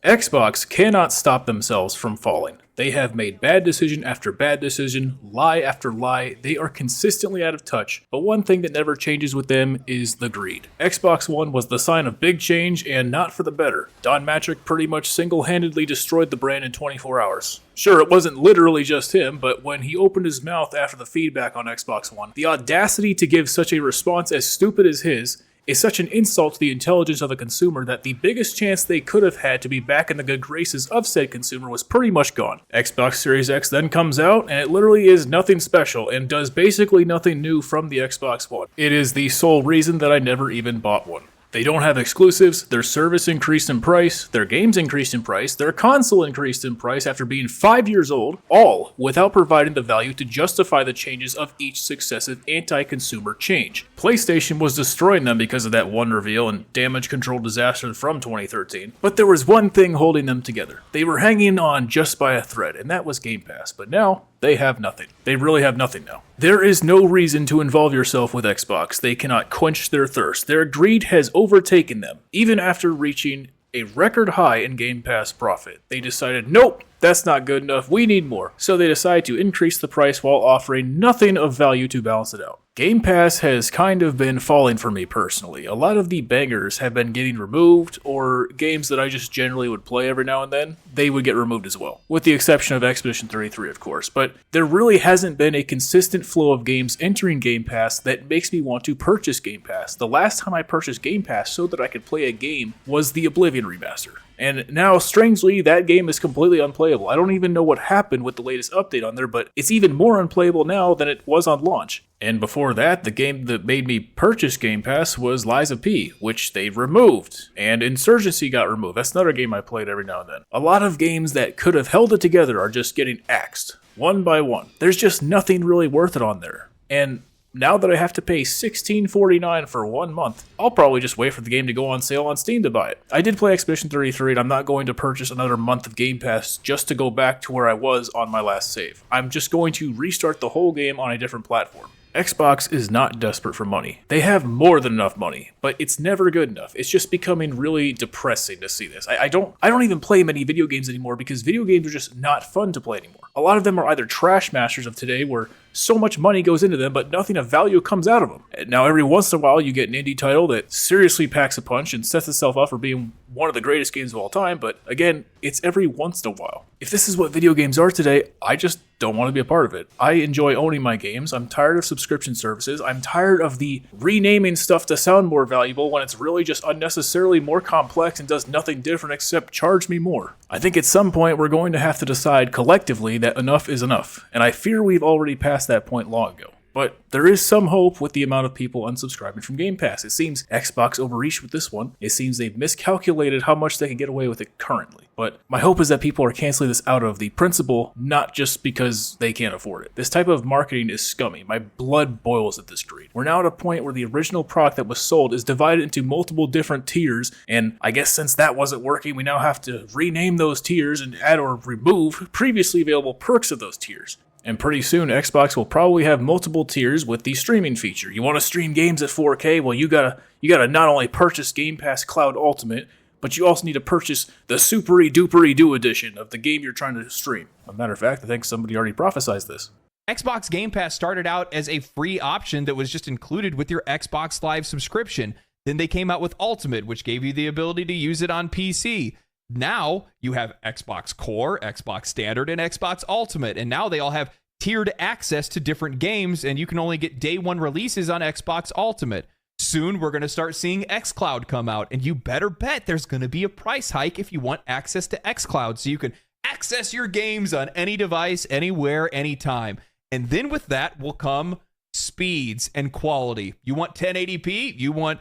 Xbox cannot stop themselves from falling. They have made bad decision after bad decision, lie after lie. They are consistently out of touch, but one thing that never changes with them is the greed. Xbox One was the sign of big change and not for the better. Don Matrick pretty much single-handedly destroyed the brand in 24 hours. Sure, it wasn't literally just him, but when he opened his mouth after the feedback on Xbox One, the audacity to give such a response as stupid as his is such an insult to the intelligence of the consumer that the biggest chance they could have had to be back in the good graces of said consumer was pretty much gone. Xbox Series X then comes out, and it literally is nothing special and does basically nothing new from the Xbox One. It is the sole reason that I never even bought one. They don't have exclusives, their service increased in price, their games increased in price, their console increased in price after being 5 years old, all without providing the value to justify the changes of each successive anti-consumer change. PlayStation was destroying them because of that one reveal and damage control disaster from 2013, but there was one thing holding them together. They were hanging on just by a thread, and that was Game Pass, but now they have nothing. They really have nothing now. There is no reason to involve yourself with Xbox. They cannot quench their thirst. Their greed has overtaken them. Even after reaching a record high in Game Pass profit, they decided, nope, that's not good enough. We need more. So they decided to increase the price while offering nothing of value to balance it out. Game Pass has kind of been falling for me personally. A lot of the bangers have been getting removed, or games that I just generally would play every now and then, they would get removed as well. With the exception of Expedition 33, of course. But there really hasn't been a consistent flow of games entering Game Pass that makes me want to purchase Game Pass. The last time I purchased Game Pass so that I could play a game was the Oblivion remaster. And now, strangely, that game is completely unplayable. I don't even know what happened with the latest update on there, but it's even more unplayable now than it was on launch. And before that, the game that made me purchase Game Pass was Lies of P, which they removed. And Insurgency got removed. That's another game I played every now and then. A lot of games that could have held it together are just getting axed, one by one. There's just nothing really worth it on there. And now that I have to pay $16.49 for 1 month, I'll probably just wait for the game to go on sale on Steam to buy it. I did play Expedition 33, and I'm not going to purchase another month of Game Pass just to go back to where I was on my last save. I'm just going to restart the whole game on a different platform. Xbox is not desperate for money. They have more than enough money, but it's never good enough. It's just becoming really depressing to see this. I don't even play many video games anymore because video games are just not fun to play anymore. A lot of them are either trash masters of today where so much money goes into them, but nothing of value comes out of them. Now, every once in a while, you get an indie title that seriously packs a punch and sets itself up for being one of the greatest games of all time, but again, it's every once in a while. If this is what video games are today, I just don't want to be a part of it. I enjoy owning my games. I'm tired of subscription services. I'm tired of the renaming stuff to sound more valuable when it's really just unnecessarily more complex and does nothing different except charge me more. I think at some point we're going to have to decide collectively that enough is enough, and I fear we've already passed that point long ago. But there is some hope with the amount of people unsubscribing from Game Pass. It seems Xbox overreached with this one. It seems they've miscalculated how much they can get away with it currently. But my hope is that people are canceling this out of the principle, not just because they can't afford it. This type of marketing is scummy. My blood boils at this greed. We're now at a point where the original product that was sold is divided into multiple different tiers, and I guess since that wasn't working, we now have to rename those tiers and add or remove previously available perks of those tiers. And pretty soon, Xbox will probably have multiple tiers with the streaming feature. You want to stream games at 4K? Well, you gotta not only purchase Game Pass Cloud Ultimate, but you also need to purchase the supery-dupery-do edition of the game you're trying to stream. As a matter of fact, I think somebody already prophesied this. Xbox Game Pass started out as a free option that was just included with your Xbox Live subscription. Then they came out with Ultimate, which gave you the ability to use it on PC. Now you have Xbox Core, Xbox Standard, and Xbox Ultimate, and now they all have tiered access to different games, and you can only get day one releases on Xbox Ultimate. Soon we're going to start seeing xCloud come out, and you better bet there's going to be a price hike if you want access to xCloud, so you can access your games on any device, anywhere, anytime. And then with that will come speeds and quality. You want 1080p? You want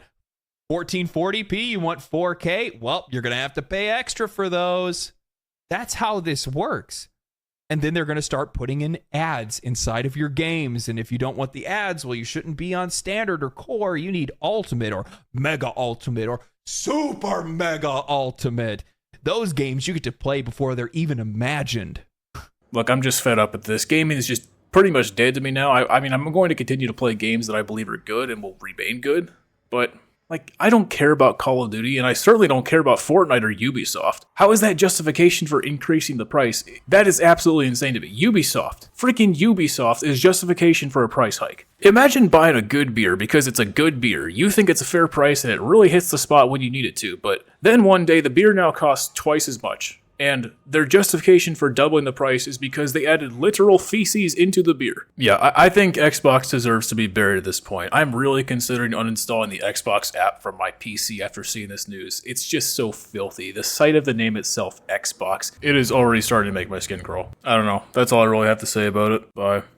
1440p, you want 4K? Well, you're going to have to pay extra for those. That's how this works. And then they're going to start putting in ads inside of your games. And if you don't want the ads, well, you shouldn't be on Standard or Core. You need Ultimate or Mega Ultimate or Super Mega Ultimate. Those games you get to play before they're even imagined. Look, I'm just fed up with this. Gaming is just pretty much dead to me now. I mean, I'm going to continue to play games that I believe are good and will remain good, but Like, I don't care about Call of Duty, and I certainly don't care about Fortnite or Ubisoft. How is that justification for increasing the price? That is absolutely insane to me. Ubisoft. Freaking Ubisoft is justification for a price hike. Imagine buying a good beer because it's a good beer. You think it's a fair price and it really hits the spot when you need it to, but then one day the beer now costs twice as much. And their justification for doubling the price is because they added literal feces into the beer. Yeah, I think Xbox deserves to be buried at this point. I'm really considering uninstalling the Xbox app from my PC after seeing this news. It's just so filthy. The sight of the name itself, Xbox, it is already starting to make my skin crawl. I don't know. That's all I really have to say about it. Bye.